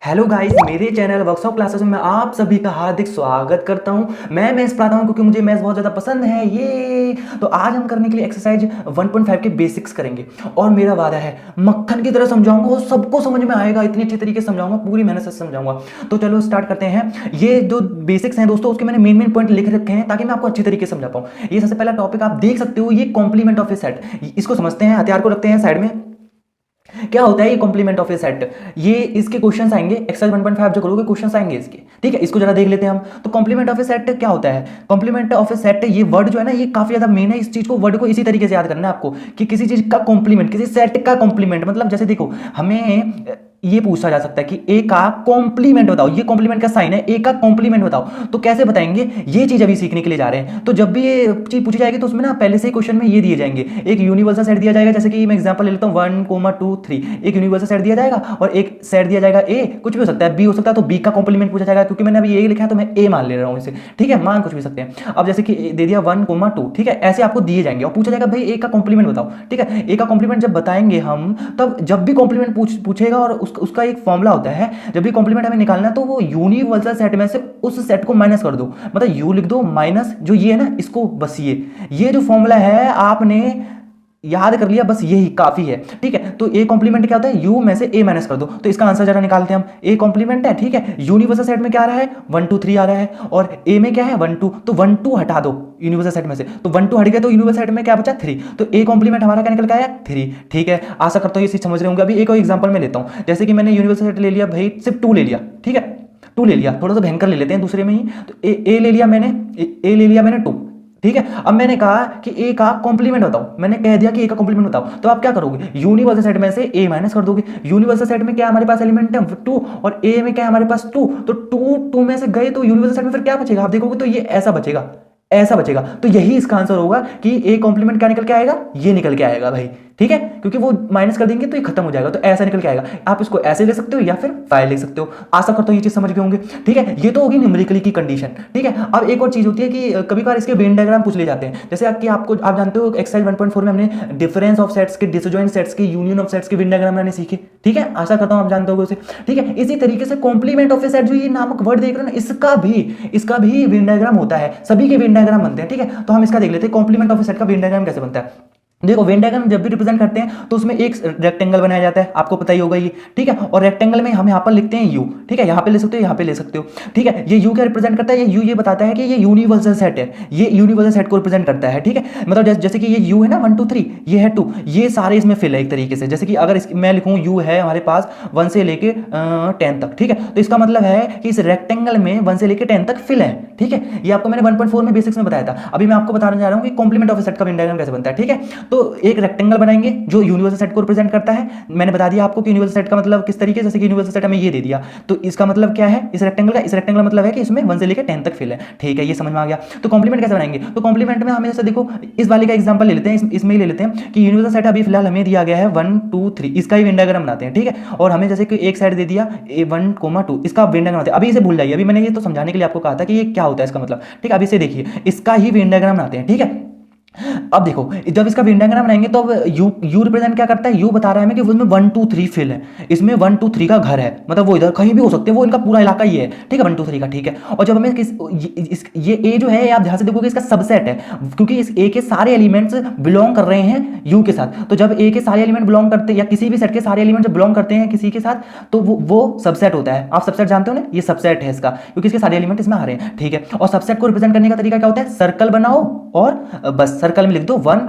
Hello guys, मेरे channel workshop classes में मैं आप सभी का हार्दिक स्वागत करता हूं। मैं मैथ्स पढ़ाता हूं क्योंकि मुझे मैथ्स बहुत ज़्यादा पसंद है। ये तो आज हम करने के लिए एक्सरसाइज 1.5 के बेसिक्स करेंगे और मेरा वादा है मक्खन की तरह समझाऊंगा और सबको समझ में आएगा। इतनी अच्छी तरीके से समझाऊंगा, पूरी मेहनत से समझाऊंगा। तो चलो स्टार्ट करते हैं। ये जो बेसिक्स हैं दोस्तों, उसके मैंने मेन पॉइंट लिख रखे हैं ताकि मैं आपको अच्छी तरीके से समझा पाऊँ। ये सबसे पहला टॉपिक आप देख सकते हो, ये कॉम्प्लीमेंट ऑफ ए सेट। इसको समझते हैं, हथियार को रखते हैं साइड में। क्या होता है ये कॉम्प्लीमेंट ऑफ ए सेट? ये इसके क्वेश्चंस आएंगे, एक्सरसाइज 1.5 जो करोगे क्वेश्चंस आएंगे इसके, ठीक है। इसको जरा देख लेते हैं हम। तो कॉम्प्लीमेंट ऑफ ए सेट क्या होता है? कॉम्प्लीमेंट ऑफ ए सेट, ये वर्ड जो है ना, ये काफी ज्यादा मेन है। इस चीज को, वर्ड को इसी तरीके से याद करना है आपको कि किसी चीज का कॉम्प्लीमेंट, किसी सेट का कॉम्प्लीमेंट। मतलब जैसे देखो, हमें ये पूछा जा सकता है कि ए का कॉम्प्लीमेंट बताओ। ये कॉम्प्लीमेंट का साइन है, ए का कॉम्प्लीमेंट बताओ। तो कैसे बताएंगे? ये चीज अभी सीखने के लिए जा रहे हैं। तो जब भी ये चीज पूछी जाएगी तो उसमें ना पहले से ही क्वेश्चन में ये दिए जाएंगे। एक यूनिवर्सल सेट दिया जाएगा, जैसे कि मैं एग्जांपल ले लेता हूं 1, 2, 3। एक यूनिवर्सल सेट दिया जाएगा और एक सेट दिया जाएगा ए, कुछ भी हो सकता है, बी हो सकता है। तो बी का कॉम्प्लीमेंट पूछा जाएगा। क्योंकि मैंने अभी ए लिखा है तो मैं ए मान ले रहा हूं इसे, ठीक है। मान कुछ भी सकते हैं। अब जैसे कि दे दिया 1, 2, ठीक है। ऐसे आपको दिए जाएंगे और पूछा जाएगा भाई ए का कॉम्प्लीमेंट बताओ, ठीक है। ए का कॉम्प्लीमेंट जब बताएंगे हम, तब जब भी कॉम्प्लीमेंट पूछेगा और उसका एक फॉर्मूला होता है। जब भी कॉम्प्लीमेंट हमें निकालना है तो वो यूनिवर्सल सेट में से उस सेट को माइनस कर दो। मतलब यू लिख दो माइनस जो ये है ना, इसको बस ये जो फॉर्मूला है आपने याद कर लिया, बस यही काफी है, ठीक है। तो ए कॉम्प्लीमेंट क्या होता है? यू में से ए माइनस कर दो। तो इसका आंसर जरा निकालते हैं हम। ए कॉम्प्लीमेंट है, ठीक है। यूनिवर्सल सेट में क्या आ रहा है? 1, 2, 3 आ रहा है और ए में क्या है? 1, 2। तो 1, 2 हटा दो यूनिवर्सल सेट में से, तो 1, 2 हट गया तो यूनिवर्सल सेट में क्या बचा? 3। तो ए कॉम्प्लीमेंट हमारा क्या निकल के आया? 3, ठीक है। आशा करता हूँ ये चीज समझ रहे होंगे। अभी एक और एग्जांपल में लेता हूँ। जैसे कि मैंने यूनिवर्सल सेट ले लिया भाई, सिर्फ 2 ले लिया, ठीक है। 2 ले लिया, थोड़ा सा भयंकर ले लेते हैं दूसरे में ही। तो ए ले लिया मैंने, ए ले लिया मैंने 2, ठीक है। अब मैंने कहा कि ए का कॉम्प्लीमेंट बताओ। मैंने कह दिया कि ए का कॉम्प्लीमेंट बताओ। तो आप क्या करोगे? यूनिवर्सल सेट में से ए माइनस कर दोगे। यूनिवर्सल सेट में क्या हमारे पास एलिमेंट है? 2 और ए में क्या है हमारे पास? 2। तो 2 में से गए तो यूनिवर्सल सेट में फिर क्या बचेगा? आप देखोगे तो ये ऐसा बचेगा, ऐसा बचेगा। तो यही इसका आंसर होगा कि ए कॉम्प्लीमेंट क्या निकल के आएगा? ये निकल के आएगा भाई, ठीक है। क्योंकि वो माइनस कर देंगे तो ये खत्म हो जाएगा। तो ऐसा निकल के आएगा। आप इसको ऐसे ले सकते हो या फिर फाइल लिख सकते हो। आशा करता हूँ ये चीज समझ गए होंगे, ठीक है। ये तो होगी न्यूमेरिकली की कंडीशन, ठीक है। अब एक और चीज होती है कि कभी बार इसके वेन डायग्राम पूछ ले जाते हैं। जैसे कि आप जानते हो एक्सरसाइज 1.4 में हमने डिफरेंस ऑफ सेट्स के, डिसजॉइंट सेट्स के, यूनियन ऑफ सेट्स के वेन डायग्राम बनाने सीखे, ठीक है। आशा करता हूँ आप जानते हो उसे, ठीक है। इसी तरीके से कॉम्प्लीमेंट ऑफ ए सेट जो ये नामक वर्ड देख रहे हैं ना, इसका भी वेन डायग्राम होता है। सभी के वेन डायग्राम बनते हैं, ठीक है। तो हम इसका देख लेते हैं कॉम्प्लीमेंट ऑफ ए सेट का वेन डायग्राम कैसे बनता है। देखो, वेन डायग्राम जब भी रिप्रेजेंट करते हैं तो उसमें एक रेक्टेंगल बनाया जाता है, आपको पता ही होगा ये, ठीक है। और रेक्टेंगल में हम यहाँ पर लिखते हैं यू, ठीक है। यहाँ पे ले सकते हो, यहाँ पे ले सकते हो, ठीक है। ये यू क्या रिप्रेजेंट करता है? ये यू ये बताता है कि ये यूनिवर्सल सेट है। ये यूनिवर्सल सेट को रिप्रेजेंट करता है, ठीक है। मतलब जैसे कि ये यू है ना, 1, 2, 3, ये है 2, ये सारे इसमें फिल है एक तरीके से। जैसे कि अगर मैं लिखूँ यू है हमारे पास 1 से लेके 10 तक, ठीक है। तो इसका मतलब है कि इस रेक्टेंगल में 1 से लेके 10 तक फिल है, ठीक है। ये आपको मैंने 1.4 में बेसिक्स में बताया था। अभी मैं आपको बताने जा रहा हूँ कि कॉम्प्लीमेंट ऑफ ए सेट का वेन डायग्राम कैसे बनता है, ठीक है। तो एक रेक्टेंगल बनाएंगे जो यूनिवर्सल सेट को रिप्रेजेंट करता है। मैंने बता दिया आपको कि यूनिवर्सल सेट का मतलब किस तरीके से, जैसे कि यूनिवर्सल सेट हमें ये दे दिया, तो इसका मतलब क्या है? इस रेक्टेंगल मतलब है कि इसमें 1 से लेकर 10 तक फिल है, ठीक है। ये समझ में आ गया। तो कॉम्प्लीमेंट कैसे बनाएंगे? तो कॉम्प्लीमेंट में हमें जैसे देखो, इस वाले का एग्जांपल ले लेते हैं, इसमें ही ले लेते हैं कि यूनिवर्सल सेट अभी फिलहाल हमें दिया गया है 1, 2, 3, इसका ही वेन डायग्राम बनाते हैं, ठीक है। और हमें जैसे कि एक साइड दे दिया 1, 2, इसका वेन डायग्राम बनाते हैं। अभी इसे भूल जाइए, अभी मैंने ये तो समझाने के लिए आपको कहा था कि ये क्या होता है इसका मतलब, ठीक है। अभी इसे देखिए, इसका ही वेन डायग्राम बनाते हैं, ठीक है। अब देखो, जब इसका वेन डायग्राम बनाएंगे तो अब यू रिप्रेजेंट क्या करता है? यू बता रहा है हमें कि उसमें 1, 2, 3 फिल है। इसमें 1, 2, 3 का घर है, मतलब वो इधर कहीं भी हो सकते हैं, वो इनका पूरा इलाका ही है, ठीक है। 1, 2, 3 का, ठीक है। और जब हमें ये ए जो है, आप ध्यान से देखोगे, इसका सबसेट है, क्योंकि इस ए के सारे एलिमेंट्स बिलोंग कर रहे हैं यू के साथ। तो जब ए के सारे एलिमेंट बिलोंग करते हैं, या किसी भी सेट के सारे एलिमेंट जब बिलोंग करते हैं किसी के साथ, तो वो सबसेट होता है। आप सबसेट जानते हो ना, ये सबसेट है इसका, क्योंकि इसके सारे एलिमेंट इसमें आ रहे हैं, ठीक है। और सबसेट को रिप्रेजेंट करने का तरीका क्या होता है? सर्कल बनाओ और बस सर्कल में लिख दो 1,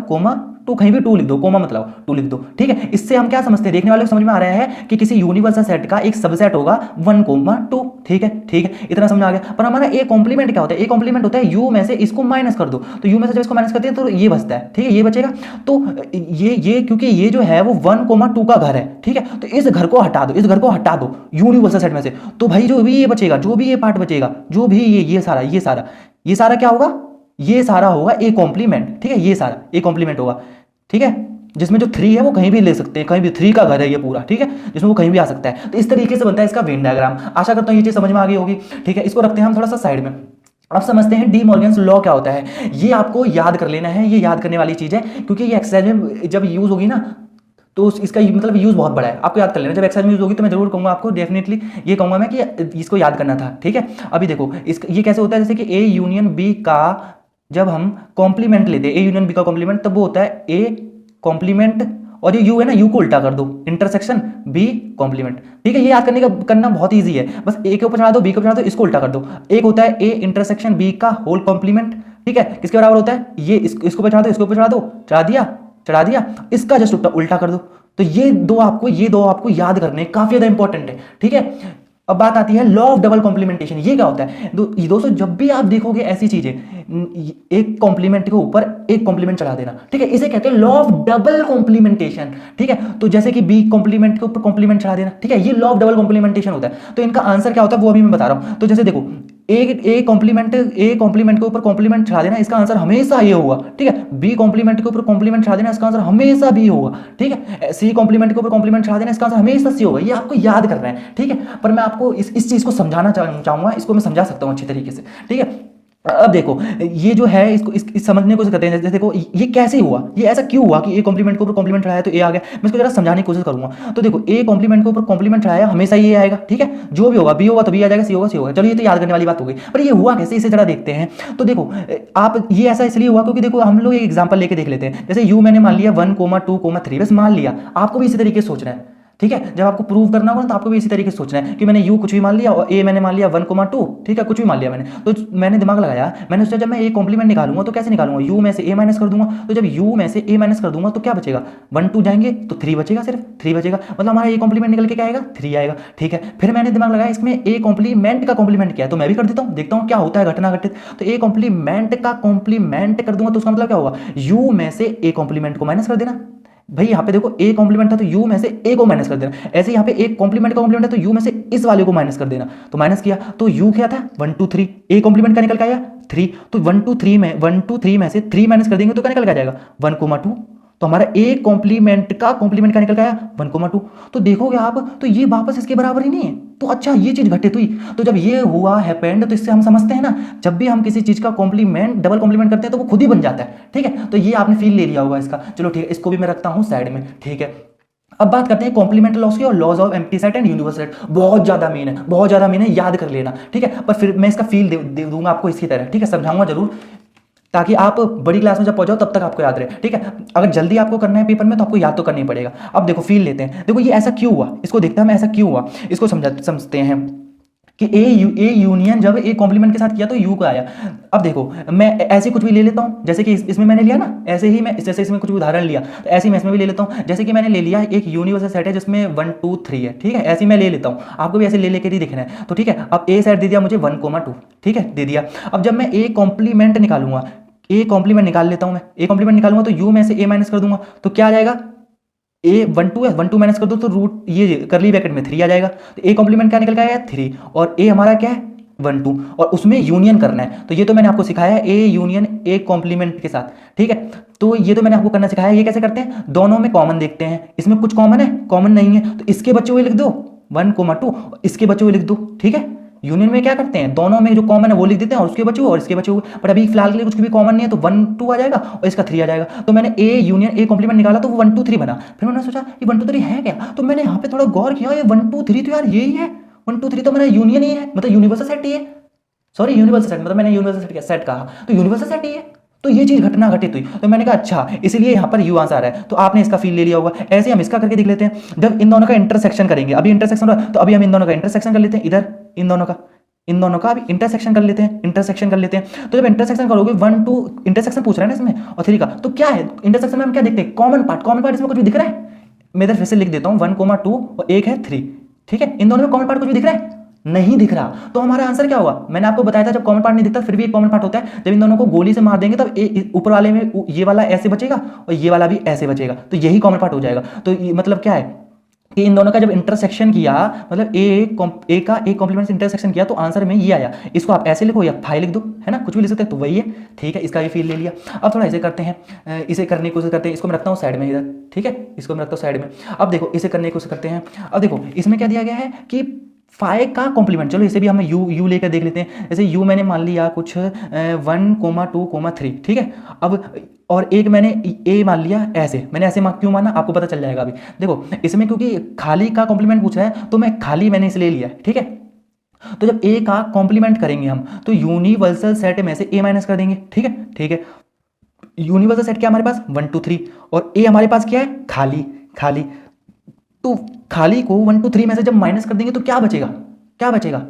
2, कहीं भी 2 लिख दो, कोमा मत लाओ, 2 लिख दो, ठीक है। इससे हम क्या समझते हैं? देखने वाले को समझ में आ रहा है कि किसी यूनिवर्सल सेट का एक सबसेट होगा 1, 2, ठीक है, ठीक है। इतना समझ आ गया। पर हमारा ए कॉम्प्लीमेंट क्या होता है? ए कॉम्प्लीमेंट होता है यू में से इसको माइनस कर दो। तो यू में से जब इसको माइनस करते हैं तो ये बचता है, ठीक है, ये बचेगा। तो ये क्योंकि ये जो है वो 1, 2 का घर है, ठीक है। तो इस घर को हटा दो, इस घर को हटा दो यूनिवर्सल सेट में से। तो भाई जो भी ये बचेगा, जो भी ये पार्ट बचेगा, जो भी ये सारा क्या होगा? ये सारा होगा ए कॉम्प्लीमेंट, ठीक है। ये सारा ए कॉम्प्लीमेंट होगा, ठीक है। जिसमें जो 3 है वो कहीं भी ले सकते हैं, कहीं भी 3 का घर है ये पूरा, ठीक है, जिसमें वो कहीं भी आ सकता है। तो इस तरीके से बनता है इसका वेन डायग्राम। आशा करता हूँ ये चीज समझ में आ गई होगी, ठीक है। इसको रखते हैं हम थोड़ा सा साइड में। अब समझते हैं डी मॉर्गन्स लॉ क्या होता है। ये आपको याद कर लेना है, ये याद करने वाली चीज है, क्योंकि ये एक्सरसाइज में जब यूज होगी ना, तो इसका मतलब यूज़ बहुत बड़ा है, आपको याद कर लेना। जब एक्सरसाइज में यूज़ होगी तो मैं जरूर कहूँगा आपको, डेफिनेटली ये कहूँगा मैं कि इसको याद करना था, ठीक है। अभी देखो ये कैसे होता है, जैसे कि ए यूनियन बी का जब हम कॉम्प्लीमेंट लेते हैं, ए यूनियन बी का कॉम्प्लीमेंट, तब वो होता है ए कॉम्प्लीमेंट, और ये यू है ना, यू को उल्टा कर दो, इंटरसेक्शन बी कॉम्प्लीमेंट, ठीक है। ये याद करना बहुत ईजी है, बस ए के ऊपर चढ़ा दो, बी के ऊपर चढ़ा दो, इसको उल्टा कर दो। एक होता है ए इंटरसेक्शन बी का होल कॉम्प्लीमेंट, ठीक है, किसके बराबर होता है, ये इसको ऊपर चढ़ा दो, इसको ऊपर चढ़ा दो, चढ़ा दिया, इसका जस्ट उल्टा कर दो। तो ये दो आपको याद करने काफी ज्यादा इंपॉर्टेंट है, ठीक है। अब बात आती है लॉ ऑफ डबल कॉम्प्लीमेंटेशन। ये क्या होता है दोस्तों, जब भी आप देखोगे ऐसी चीजें, एक कॉम्प्लीमेंट के ऊपर एक कॉम्प्लीमेंट चढ़ा देना, ठीक है, इसे कहते हैं लॉ ऑफ डबल कॉम्प्लीमेंटेशन, ठीक है। तो जैसे कि बी कॉम्प्लीमेंट के ऊपर कॉम्प्लीमेंट चढ़ा देना, ठीक है, ये लॉ ऑफ डबल कॉम्प्लीमेंटेशन होता है। तो इनका आंसर क्या होता है वो अभी मैं बता रहा हूं। तो जैसे देखो, ए कॉम्प्लीमेंट के ऊपर कॉम्प्लीमेंट चढ़ा देना, इसका आंसर हमेशा ये होगा, ठीक है। बी कॉम्प्लीमेंट के ऊपर कॉम्प्लीमेंट चढ़ा देना, इसका आंसर हमेशा बी होगा, ठीक है। सी कॉम्प्लीमेंट के ऊपर कॉम्प्लीमेंट चढ़ा देना, इसका आंसर हमेशा सी होगा। ये आपको याद करना है, ठीक है। पर मैं आपको इस चीज को समझाना चाहूंगा, इसको मैं समझा सकता हूं अच्छी तरीके से, ठीक है। अब देखो ये जो है, इसको इस समझने को करते हैं। जैसे देखो ये कैसे हुआ, ये ऐसा क्यों हुआ कि ए कॉम्प्लीमेंट के ऊपर कॉम्प्लीमेंट चढ़ाया तो ए आ गया। मैं इसको जरा समझाने की कोशिश करूंगा। तो देखो, ए कॉम्प्लीमेंट के ऊपर कॉम्प्लीमेंट चढ़ाया, हमेशा ये आएगा, ठीक है। जो भी होगा, बी होगा तो बी आ जाएगा, सी होगा सी होगा। चलो ये तो याद करने वाली बात हो गई, पर ये हुआ कैसे, इसे जरा देखते हैं। तो देखो आप, ये ऐसा इसलिए हुआ क्योंकि देखो हम लोग एक एग्जाम्पल लेके देख लेते हैं। जैसे यू मैंने मान लिया 1,2,3, बस मान लिया। आपको भी इसी तरीके से सोचना है, ठीक है। जब आपको प्रूव करना होगा तो आपको भी इसी तरीके से सोचना है कि मैंने यू कुछ भी मान लिया और ए मैंने मान लिया 1,2, ठीक है, कुछ भी मान लिया मैंने। तो मैंने दिमाग लगाया, मैंने सोचा जब मैं ए कॉम्प्लीमेंट निकालूंगा तो कैसे निकालूंगा, यू में से ए माइनस कर दूंगा। तो जब यू में से ए माइनस कर दूंगा तो क्या बचेगा, 1 2 जाएंगे तो 3 बचेगा, सिर्फ 3 बचेगा। मतलब हमारा ए कॉम्प्लीमेंट निकल के क्या आएगा, 3 आएगा, ठीक है। फिर मैंने दिमाग लगाया, इसमें ए कॉम्प्लीमेंट का कॉम्प्लीमेंट क्या है, तो मैं भी कर देता हूँ, देखता हूँ क्या होता है घटना घटित। तो ए कॉम्प्लीमेंट का कॉम्प्लीमेंट कर दूंगा तो उसका मतलब क्या होगा, यू में से ए कॉम्प्लीमेंट को माइनस कर देना। भाई यहाँ पे देखो ए कॉम्प्लीमेंट था तो यू में से ए को माइनस कर देना। ऐसे यहाँ पे एक कॉम्प्लीमेंट का कॉम्प्लीमेंट है तो यू में से इस वाले को माइनस कर देना। तो माइनस किया तो यू क्या था, 1 2 3, ए कॉम्प्लीमेंट का निकल के आया 3। तो 1 2 3 में से 3 माइनस कर देंगे तो क्या निकल के आ जाएगा, 1,2। तो हमारा ए कॉम्प्लीमेंट का निकल के आया 1,2। तो देखोगे आप तो ये वापस इसके बराबर ही नहीं है। तो अच्छा ये चीज घटित हुई। तो जब ये हुआ हैपेंड, तो इससे हम समझते हैं ना, जब भी हम किसी चीज का कॉम्प्लीमेंट डबल कॉम्प्लीमेंट करते हैं तो वो खुद ही बन जाता है, ठीक है। तो ये आपने फील ले लिया होगा इसका। चलो ठीक है, इसको भी मैं रखता हूं साइड में, ठीक है। अब बात करते हैं कॉम्प्लीमेंट लॉस की और laws of empty set and universal set. बहुत ज्यादा मेन है, याद कर लेना, ठीक है। पर फिर मैं इसका फील दे दूंगा आपको इसकी तरह, ठीक है, समझाऊंगा जरूर, ताकि आप बड़ी क्लास में जब पहुंचो तब तक आपको याद रहे, ठीक है। अगर जल्दी आपको करना है पेपर में तो आपको याद तो करना ही पड़ेगा। अब देखो फील लेते हैं, देखो ये ऐसा क्यों हुआ, इसको देखते हैं हम, ऐसा क्यों हुआ इसको समझते हैं कि ए यूनियन जब ए कॉम्प्लीमेंट के साथ किया तो यू का आया। अब देखो मैं ऐसे कुछ भी ले लेता हूं, जैसे कि इसमें मैंने लिया ना, ऐसे ही मैं जैसे इसमें कुछ भी उदाहरण लिया तो ऐसे ही मैं इसमें भी ले लेता हूं। जैसे कि मैंने ले लिया एक यूनिवर्सल सेट है जिसमें 1 2 3 है, ठीक है, ऐसे ही मैं ले लेता हूं, आपको भी ऐसे ले लेकर ही दिखना है। तो ठीक है, अब ए सेट दे दिया मुझे 1,2, ठीक है, दे दिया। अब जब मैं ए कॉम्प्लीमेंट निकालूंगा, ए कॉम्प्लीमेंट निकाल लेता हूं मैं, ए कॉम्प्लीमेंट निकालूंगा तो यू में से ए माइनस कर दूंगा तो क्या आ जाएगा, ए 1 2 है, 1 2 माइनस कर दो तो रूट ये करली ब्रैकेट में 3 आ जाएगा। तो ए कॉम्प्लीमेंट क्या निकल के आया 3, और ए हमारा क्या है 1 2, और उसमें यूनियन करना है। तो ये तो मैंने आपको सिखाया है, ए यूनियन ए कॉम्प्लीमेंट के साथ, ठीक है। तो ये तो मैंने आपको करना सिखाया है। ये कैसे करते हैं, दोनों में कॉमन देखते हैं, इसमें कुछ कॉमन है, कॉमन नहीं है तो इसके बचे हुए लिख दो 1,2, इसके बचे हुए लिख दो, ठीक है। यूनियन में क्या करते हैं, दोनों में जो कॉमन है वो लिख देते हैं और उसके बचे हुए और इसके बचे हुए। बट अभी फिलहाल के लिए कुछ भी कॉमन नहीं है तो 1 2 आ जाएगा और इसका 3 आ जाएगा। तो मैंने ए यूनियन ए कॉम्प्लीमेंट निकाला तो वो 1 2 3 बना। फिर मैंने सोचा ये 1 2 3 है क्या, तो मैंने यहाँ पे थोड़ा गौर किया, ये 1 2 3 तो यार यही है, 1 2 3 तो मेरा यूनियन ही है, मतलब यूनिवर्सल सेट ही है, सॉरी यूनिवर्सल सेट, मतलब मैंने यूनिवर्सल सेट कहा तो यूनिवर्सल सेट ही है। तो ये चीज घटना घटित हुई तो मैंने कहा अच्छा इसीलिए यहाँ पर यू आंसर है। तो आपने इसका फील ले लिया होगा। ऐसे हम इसका करके देख लेते हैं, जब इन दोनों का इंटरसेक्शन करेंगे, अभी इंटरसेक्शन हो रहा है तो अभी हम इन दोनों का इंटरसेक्शन कर लेते हैं, इधर इन दोनों का अभी इंटरसेक्शन कर लेते हैं, तो जब इंटरसेक्शन करोगे 1 2 इंटरसेक्शन पूछ रहा है ना इसमें और 3 का, तो क्या है इंटरसेक्शन में हम क्या देखते हैं, कॉमन पार्ट इसमें कुछ भी दिख रहा है, मैं इधर फिर से लिख देता हूँ 1,2 और एक है 3, ठीक है। इन दोनों में कॉमन पार्ट कुछ भी दिख रहा है, नहीं दिख रहा, तो हमारा आंसर क्या होगा, मैंने आपको बताया था जब कॉमन पार्ट नहीं दिखता फिर भी एक कॉमन पार्ट होता है, जब इन दोनों को गोली से मार देंगे तब ऊपर वाले में ये वाला ऐसे बचेगा और ये वाला भी ऐसे बचेगा, तो यही कॉमन पार्ट हो जाएगा। तो मतलब क्या है कि इन दोनों का जब इंटरसेक्शन किया, मतलब ए का ए कॉम्प्लीमेंट से इंटरसेक्शन किया तो आंसर में ये आया। इसको आप ऐसे लिखो या फाइव लिख दो, है ना, कुछ भी लिख सकते हैं, तो वही है, ठीक है। इसका भी फील ले लिया। अब थोड़ा ऐसे करते हैं, इसे करने की कोशिश करते हैं, इसको मैं रखता हूँ साइड में इधर, ठीक है, इसको मैं रखता हूँ साइड में। अब देखो इसे करने की कोशिश करते हैं। अब देखो इसमें क्या दिया गया है कि 5 का कॉम्प्लीमेंट, चलो इसे भी हम यू लेकर देख लेते हैं। जैसे यू मैंने मान लिया कुछ 1,2,3, ठीक है। अब और एक मैंने ए मान लिया ऐसे, मैंने ऐसे क्यों माना आपको पता चल जाएगा अभी। देखो इसमें क्योंकि खाली का कॉम्प्लीमेंट पूछा है तो मैं खाली मैंने इसलिए लिया है, ठीक है। तो जब ए का कॉम्प्लीमेंट करेंगे हम तो यूनिवर्सल सेट में से ए माइनस कर देंगे, ठीक है, ठीक है। यूनिवर्सल सेट क्या हमारे पास 1 2 3 और ए हमारे पास क्या है खाली, खाली। तो खाली को 1 2 3 में से जब माइनस कर देंगे तो क्या बचेगा, क्या बचेगा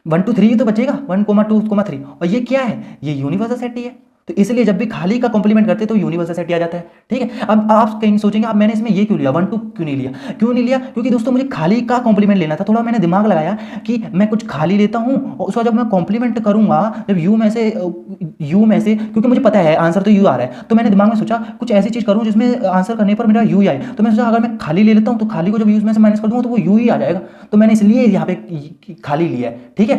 1 2 3 ही तो बचेगा, 1 2 3 और ये क्या है, ये यूनिवर्सल सेट ही है। तो इसलिए जब भी खाली का कॉम्प्लीमेंट करते हैं तो यूनिवर्सल सेट ही आ जाता है, ठीक है। अब आप कहीं सोचेंगे अब मैंने इसमें ये क्यों लिया 1 2 क्यों नहीं लिया, क्यों नहीं लिया, क्योंकि दोस्तों मुझे खाली का कॉम्प्लीमेंट लेना था। थोड़ा मैंने दिमाग लगाया कि मैं कुछ खाली लेता हूँ और उसका जब मैं कॉम्प्लीमेंट करूंगा जब यू में से क्योंकि मुझे पता है आंसर तो यू आ रहा है, तो मैंने दिमाग में सोचा कुछ ऐसी चीज़ करूँ जिसमें आंसर करने पर मेरा यू ही आए। तो मैंने सोचा अगर मैं खाली ले लेता हूँ तो खाली को जब यू में से माइनस कर दूंगा तो वो यू ही आ जाएगा। तो मैंने इसलिए यहाँ पे खाली लिया है, ठीक है,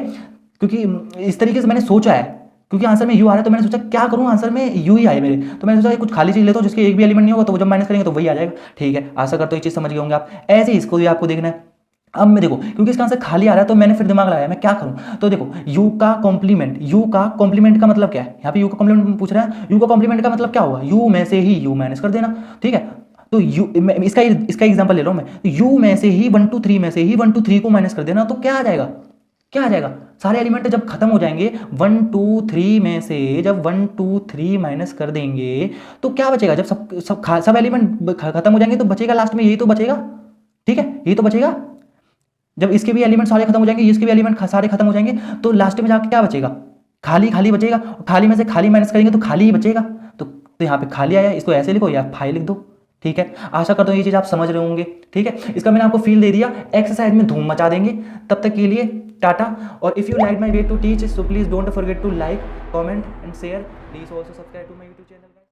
क्योंकि इस तरीके से मैंने सोचा है, क्योंकि आंसर में यू आ रहा है तो मैंने सोचा क्या करूं आंसर में यू ही आए मेरे। तो मैंने सोचा कुछ खाली चीज लेता हूं जिसके एक भी एलिमेंट नहीं होगा तो वो जब माइनस करेंगे तो वही आ जाएगा, ठीक है। आशा करता हूं ये चीज समझ गए होंगे आप। ऐसे ही इसको भी आपको देखना है। अब मैं देखो क्योंकि इसका आंसर खाली आ रहा है तो मैंने फिर दिमाग लगाया मैं क्या करूं। तो देखो यू का कॉम्प्लीमेंट का मतलब क्या है, यहाँ पे यू का कॉम्प्लीमेंट पूछ रहा है, यू का कॉम्प्लीमेंट का मतलब क्या होगा, यू में से ही यू माइनस कर देना, ठीक है। तो यू इसका एग्जांपल ले लो मैं, तो यू में से ही 1 2 3 में से ही 1 2 3 को माइनस कर देना तो क्या आ जाएगा, क्या आ जाएगा, सारे एलिमेंट जब खत्म हो जाएंगे 1 2 3 में से जब 1 2 3 माइनस कर देंगे तो क्या बचेगा, जब सब एलिमेंट खत्म हो जाएंगे तो बचेगा लास्ट में यही तो बचेगा, ठीक है, यही तो बचेगा। जब इसके भी एलिमेंट सारे खत्म हो जाएंगे, इसके भी एलिमेंट सारे खत्म हो जाएंगे तो लास्ट में जाके क्या बचेगा, खाली खाली बचेगा। खाली में से खाली माइनस करेंगे तो खाली ही बचेगा। तो यहाँ पे खाली आया, इसको ऐसे लिखो या फाइल लिख दो, ठीक है। आशा करता हूँ ये चीज़ आप समझ रहे होंगे, ठीक है। इसका मैंने आपको फील दे दिया, एक्सरसाइज में धूम मचा देंगे। तब तक के लिए टाटा। और if you like my way to teach so please don't forget to like, comment and share. Please also subscribe to my YouTube channel.